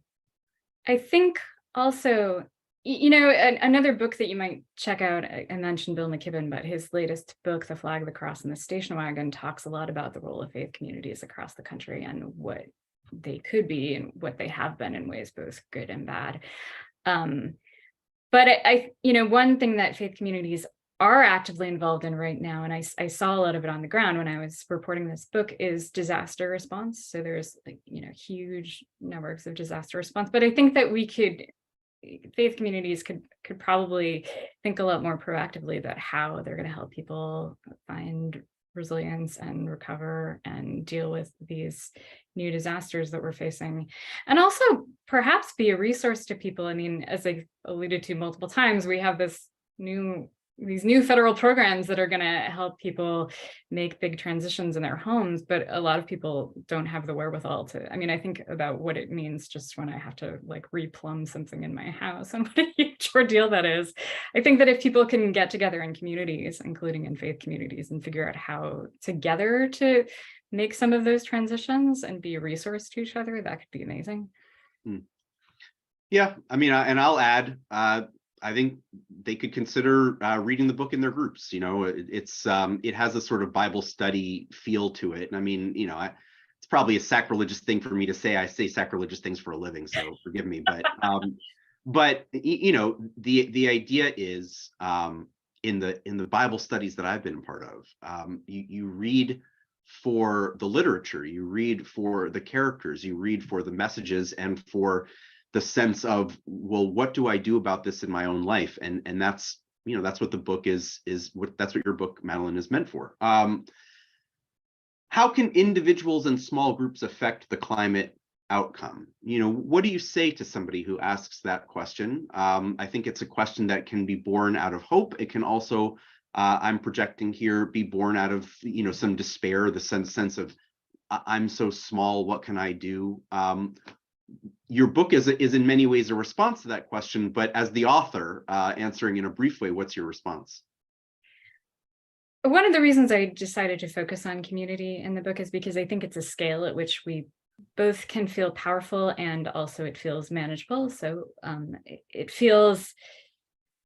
think also, another book that you might check out, I mentioned Bill McKibben, but his latest book, The Flag, the Cross, and the Station Wagon, talks a lot about the role of faith communities across the country and what they could be and what they have been in ways both good and bad. But I one thing that faith communities are actively involved in right now, and I saw a lot of it on the ground when I was reporting this book, is disaster response. So there's like, huge networks of disaster response, but I think that faith communities could probably think a lot more proactively about how they're going to help people find resilience and recover and deal with these new disasters that we're facing, and also perhaps be a resource to people. I mean, as I alluded to multiple times, we have these new federal programs that are going to help people make big transitions in their homes, but a lot of people don't have the wherewithal to. I mean, I think about what it means just when I have to like replumb something in my house and what a huge ordeal that is. I think that if people can get together in communities, including in faith communities, and figure out how together to make some of those transitions and be a resource to each other, that could be amazing. Yeah, I mean, and I'll add, I think they could consider reading the book in their groups. It has a sort of Bible study feel to it. And I mean, it's probably a sacrilegious thing for me to say. I say sacrilegious things for a living, so forgive me. But the idea is in the Bible studies that I've been a part of, you read for the literature, you read for the characters, you read for the messages, and for the sense of, well, what do I do about this in my own life? And that's what the book that's what your book, Madeline, is meant for. How can individuals and small groups affect the climate outcome? What do you say to somebody who asks that question? I think it's a question that can be born out of hope. It can also, I'm projecting here, be born out of some despair, the sense of I'm so small, what can I do? Your book is in many ways a response to that question, but as the author, answering in a brief way, what's your response? One of the reasons I decided to focus on community in the book is because I think it's a scale at which we both can feel powerful and also it feels manageable. So it feels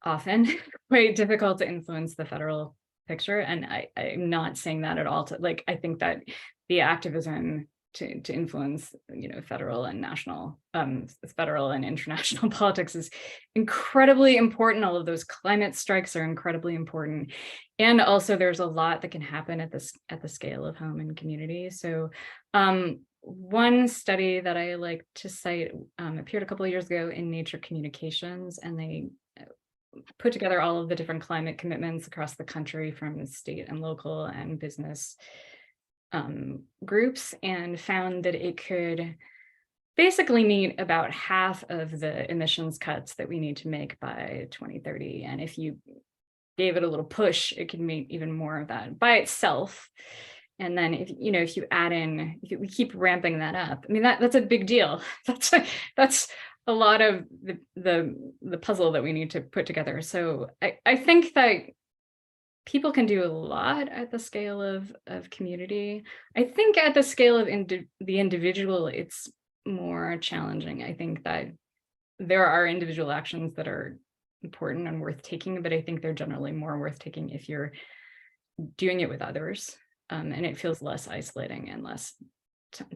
often quite difficult to influence the federal picture. And I'm not saying that at all. I think that the activism to influence, federal and national, federal and international politics is incredibly important. All of those climate strikes are incredibly important. And also there's a lot that can happen at the scale of home and community. So one study that I like to cite appeared a couple of years ago in Nature Communications, and they put together all of the different climate commitments across the country from state and local and business groups, and found that it could basically meet about half of the emissions cuts that we need to make by 2030. And if you gave it a little push, it could meet even more of that by itself. And then if you add in, if we keep ramping that up, I mean, that's a big deal. That's a lot of the puzzle that we need to put together. So I think that people can do a lot at the scale of community. I think at the scale of the individual, it's more challenging. I think that there are individual actions that are important and worth taking, but I think they're generally more worth taking if you're doing it with others, and it feels less isolating and less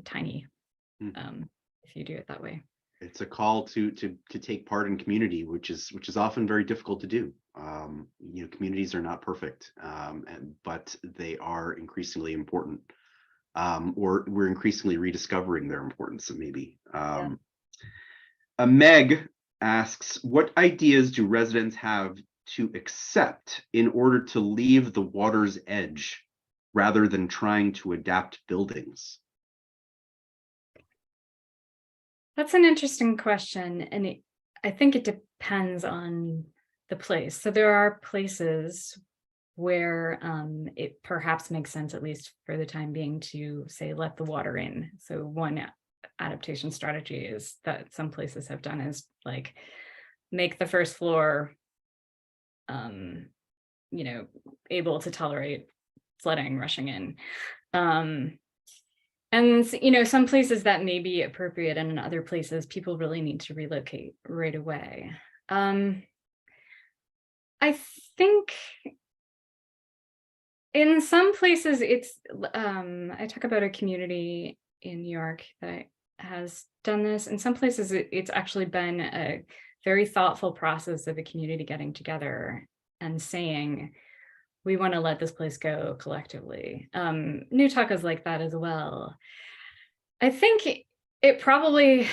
tiny if you do it that way. It's a call to take part in community, which is often very difficult to do. Communities are not perfect, but they are increasingly important, or we're increasingly rediscovering their importance. Maybe. Meg asks, what ideas do residents have to accept in order to leave the water's edge rather than trying to adapt buildings? That's an interesting question. And I think it depends on the place. So there are places where it perhaps makes sense, at least for the time being, to say, let the water in. So one adaptation strategy is that some places have done is like make the first floor, able to tolerate flooding rushing in. And, some places that may be appropriate, and in other places, people really need to relocate right away. I think in some places it's, I talk about a community in New York that has done this. In some places, it's actually been a very thoughtful process of a community getting together and saying, we want to let this place go collectively. New Talk is like that as well. I think it probably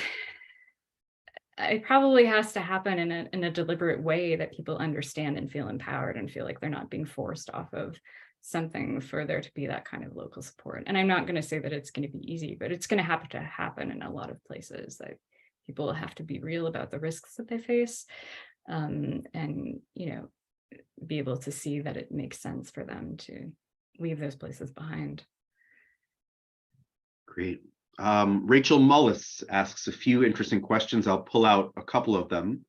has to happen in a deliberate way that people understand and feel empowered and feel like they're not being forced off of something for there to be that kind of local support. And I'm not going to say that it's going to be easy, but it's going to have to happen in a lot of places, that people have to be real about the risks that they face, and, you know, be able to see that it makes sense for them to leave those places behind. Great. Rachel Mullis asks a few interesting questions. I'll pull out a couple of them.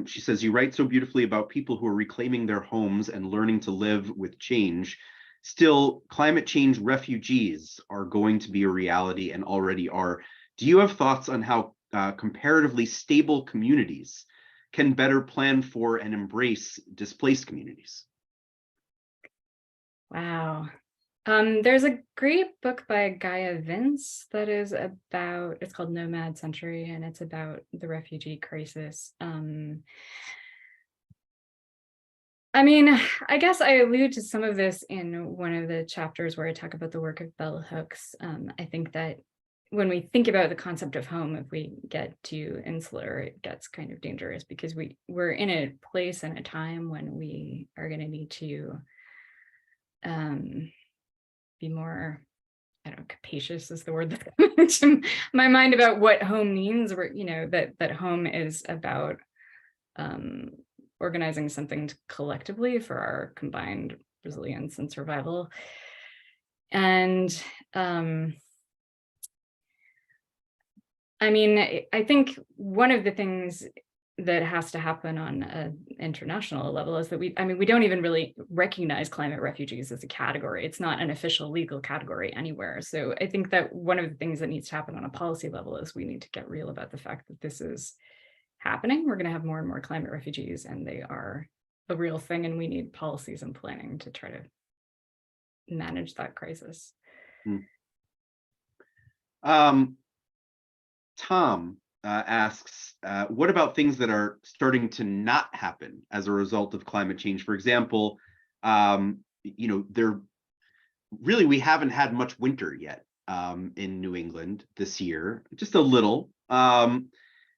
She says, you write so beautifully about people who are reclaiming their homes and learning to live with change. Still, climate change refugees are going to be a reality and already are. Do you have thoughts on how comparatively stable communities can better plan for and embrace displaced communities? Wow. There's a great book by Gaia Vince that is about, it's called Nomad Century, and it's about the refugee crisis. I mean, I guess I allude to some of this in one of the chapters where I talk about the work of bell hooks. I think that when we think about the concept of home, if we get too insular, it gets kind of dangerous, because we're in a place and a time when we are going to need to be more, I don't know, capacious is the word that comes to my mind about what home means, or, you know, that home is about organizing something collectively for our combined resilience and survival. And I mean, I think one of the things that has to happen on an international level is that we don't even really recognize climate refugees as a category. It's not an official legal category anywhere. So I think that one of the things that needs to happen on a policy level is we need to get real about the fact that this is happening. We're going to have more and more climate refugees, and they are a real thing, and we need policies and planning to try to manage that crisis. Tom asks, what about things that are starting to not happen as a result of climate change? For example, you know, we haven't had much winter yet in New England this year, just a little.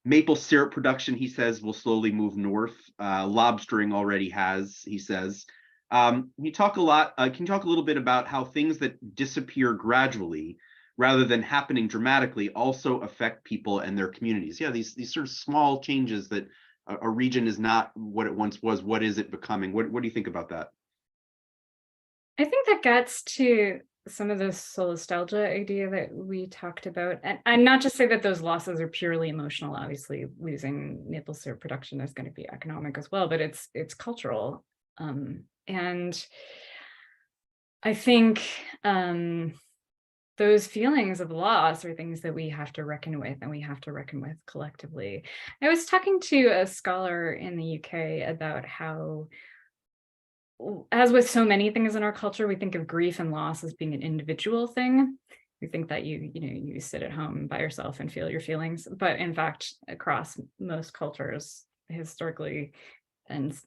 Maple syrup production, he says, will slowly move north. Lobstering already has, he says. Can you talk a little bit about how things that disappear gradually rather than happening dramatically also affect people and their communities? Yeah, these sort of small changes that a region is not what it once was. What is it becoming? What do you think about that? I think that gets to some of the solastalgia idea that we talked about. And not to say that those losses are purely emotional. Obviously, losing maple syrup production is going to be economic as well, but it's cultural. And I think those feelings of loss are things that we have to reckon with, and we have to reckon with collectively. I was talking to a scholar in the UK about how, as with so many things in our culture, we think of grief and loss as being an individual thing. We think that you sit at home by yourself and feel your feelings, but in fact, across most cultures, historically, and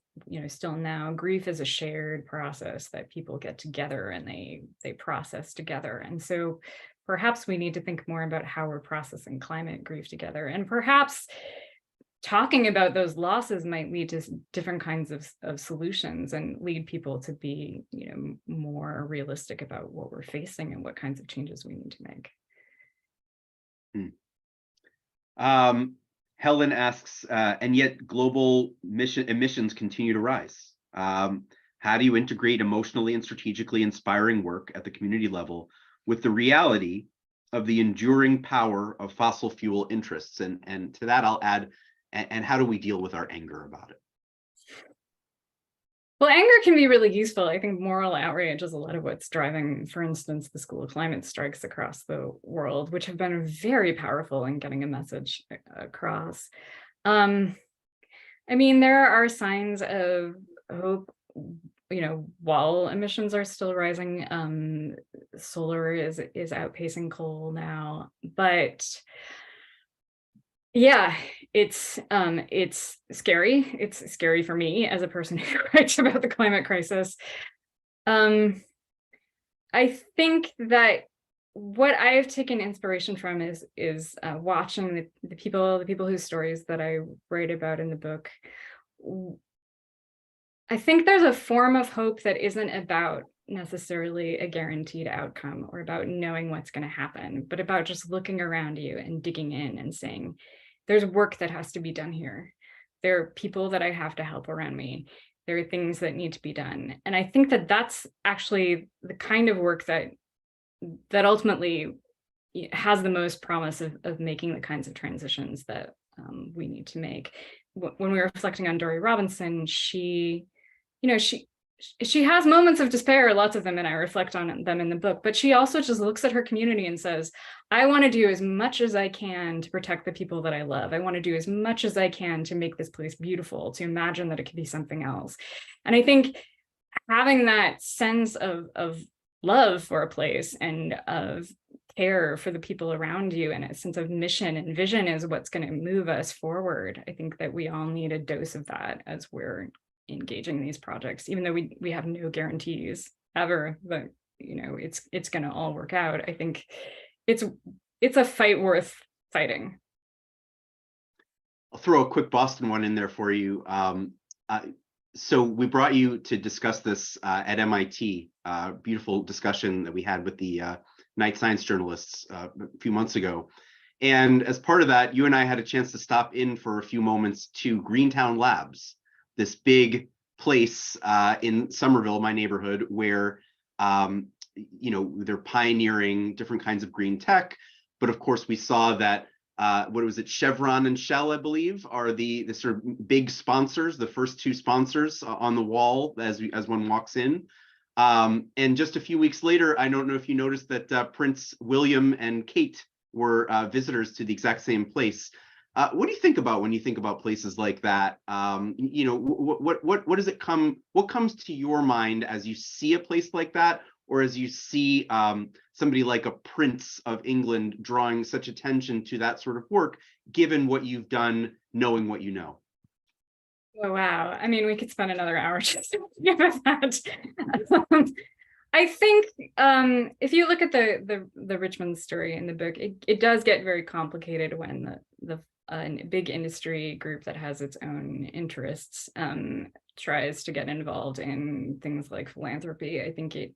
still now, grief is a shared process that people get together and they process together. And so perhaps we need to think more about how we're processing climate grief together, and perhaps talking about those losses might lead to different kinds of solutions and lead people to be more realistic about what we're facing and what kinds of changes we need to make. Helen asks, and yet global emissions continue to rise. How do you integrate emotionally and strategically inspiring work at the community level with the reality of the enduring power of fossil fuel interests? And to that, I'll add, and how do we deal with our anger about it? Well, anger can be really useful. I think moral outrage is a lot of what's driving, for instance, the school climate strikes across the world, which have been very powerful in getting a message across. I mean, there are signs of hope, while emissions are still rising. Solar is outpacing coal now, but Yeah, it's scary. It's scary for me as a person who writes about the climate crisis. I think that what I've taken inspiration from is watching the people whose stories that I write about in the book. I think there's a form of hope that isn't about necessarily a guaranteed outcome or about knowing what's going to happen, but about just looking around you and digging in and saying, there's work that has to be done here. There are people that I have to help around me. There are things that need to be done. And I think that that's actually the kind of work that ultimately has the most promise of making the kinds of transitions that we need to make. When we were reflecting on Dory Robinson, she has moments of despair, lots of them, and I reflect on them in the book, but she also just looks at her community and says, I want to do as much as I can to protect the people that I love. I want to do as much as I can to make this place beautiful, to imagine that it could be something else. And I think having that sense of love for a place and of care for the people around you and a sense of mission and vision is what's going to move us forward. I think that we all need a dose of that as we're engaging these projects, even though we have no guarantees ever that it's going to all work out. I think it's a fight worth fighting. I'll throw a quick Boston one in there for you. So we brought you to discuss this at MIT, beautiful discussion that we had with the Night Science journalists a few months ago. And as part of that, you and I had a chance to stop in for a few moments to Greentown Labs, this big place in Somerville, my neighborhood, where they're pioneering different kinds of green tech. But of course, we saw that what was it, Chevron and Shell, I believe, are the sort of big sponsors, the first two sponsors on the wall as one walks in. And just a few weeks later, I don't know if you noticed that Prince William and Kate were visitors to the exact same place. What do you think about when you think about places like that? What does it come? What comes to your mind as you see a place like that, or as you see somebody like a Prince of England drawing such attention to that sort of work, given what you've done, knowing what you know? Oh, wow. I mean, we could spend another hour just talking about that. I think if you look at the Richmond story in the book, it does get very complicated when the big industry group that has its own interests tries to get involved in things like philanthropy. I think it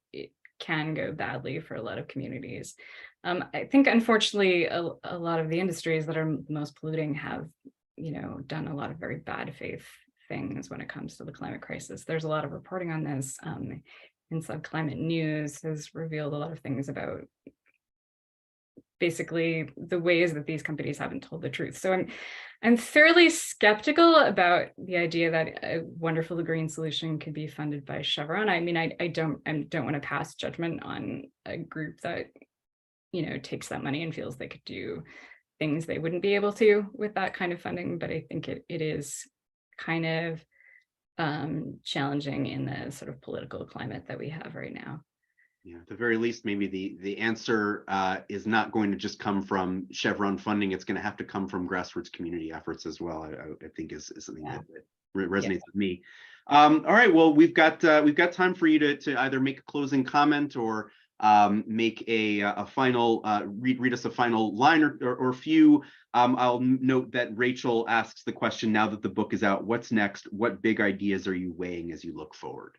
can go badly for a lot of communities. I think, unfortunately, a lot of the industries that are most polluting have, done a lot of very bad faith things when it comes to the climate crisis. There's a lot of reporting on this. Inside Climate News has revealed a lot of things about basically the ways that these companies haven't told the truth. So I'm fairly skeptical about the idea that a wonderful green solution could be funded by Chevron. I mean, I don't want to pass judgment on a group that, takes that money and feels they could do things they wouldn't be able to with that kind of funding. But I think it is kind of challenging in the sort of political climate that we have right now. Yeah, at the very least, maybe the answer is not going to just come from Chevron funding. It's going to have to come from grassroots community efforts as well. I think is something that resonates with me. All right, well, we've got time for you to either make a closing comment or make a final read us a final line or few. I'll note that Rachel asks the question, now that the book is out, what's next? What big ideas are you weighing as you look forward?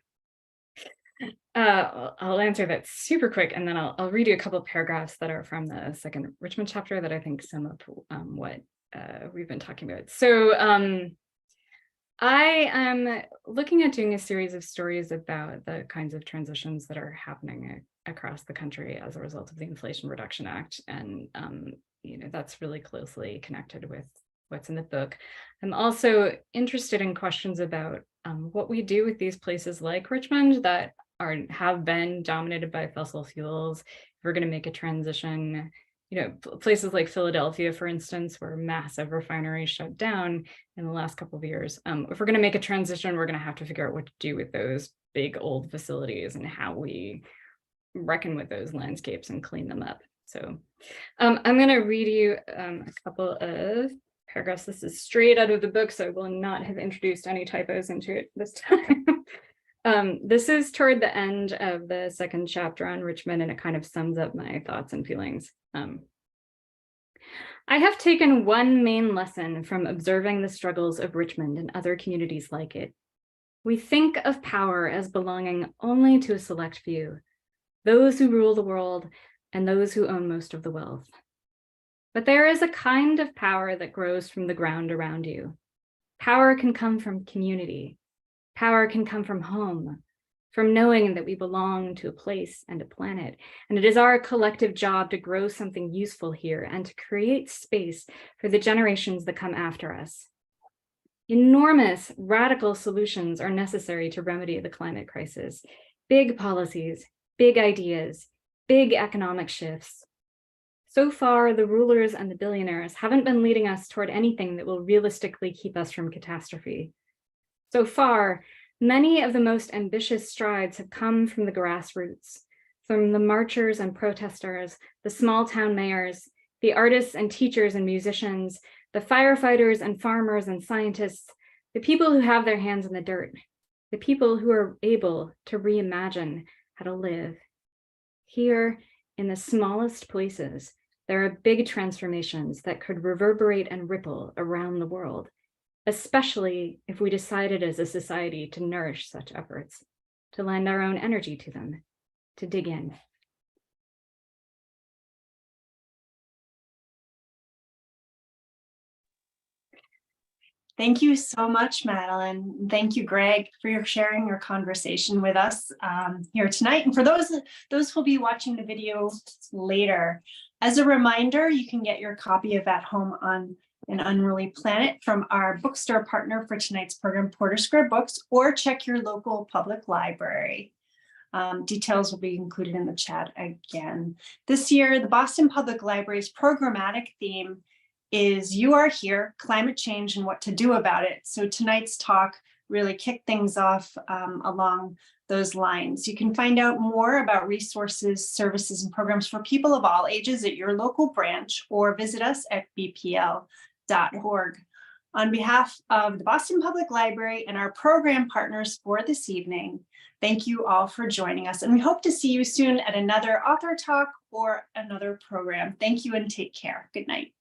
I'll answer that super quick, and then I'll read you a couple of paragraphs that are from the second Richmond chapter that I think sum up what we've been talking about. So I am looking at doing a series of stories about the kinds of transitions that are happening across the country as a result of the Inflation Reduction Act, and that's really closely connected with what's in the book. I'm also interested in questions about what we do with these places like Richmond that have been dominated by fossil fuels. If we're going to make a transition, places like Philadelphia, for instance, where massive refineries shut down in the last couple of years. If we're going to make a transition, we're going to have to figure out what to do with those big old facilities and how we reckon with those landscapes and clean them up. So I'm going to read you a couple of paragraphs. This is straight out of the book, so I will not have introduced any typos into it this time. This is toward the end of the second chapter on Richmond, and it kind of sums up my thoughts and feelings. I have taken one main lesson from observing the struggles of Richmond and other communities like it. We think of power as belonging only to a select few, those who rule the world and those who own most of the wealth. But there is a kind of power that grows from the ground around you. Power can come from community. Power can come from home, from knowing that we belong to a place and a planet. And it is our collective job to grow something useful here and to create space for the generations that come after us. Enormous radical solutions are necessary to remedy the climate crisis. Big policies, big ideas, big economic shifts. So far, the rulers and the billionaires haven't been leading us toward anything that will realistically keep us from catastrophe. So far, many of the most ambitious strides have come from the grassroots, from the marchers and protesters, the small town mayors, the artists and teachers and musicians, the firefighters and farmers and scientists, the people who have their hands in the dirt, the people who are able to reimagine how to live. Here, in the smallest places, there are big transformations that could reverberate and ripple around the world, especially if we decided as a society to nourish such efforts, to lend our own energy to them, to dig in. Thank you so much, Madeline. Thank you, Greg, for your sharing your conversation with us here tonight. And for those who will be watching the video later, as a reminder, you can get your copy of At Home on an Unruly Planet from our bookstore partner for tonight's program, Porter Square Books, or check your local public library. Details will be included in the chat again. This year, the Boston Public Library's programmatic theme is You Are Here, Climate Change and What to Do About It. So tonight's talk really kicked things off along those lines. You can find out more about resources, services, and programs for people of all ages at your local branch, or visit us at bpl.org. On behalf of the Boston Public Library and our program partners for this evening, thank you all for joining us, and we hope to see you soon at another author talk or another program. Thank you and take care. Good night.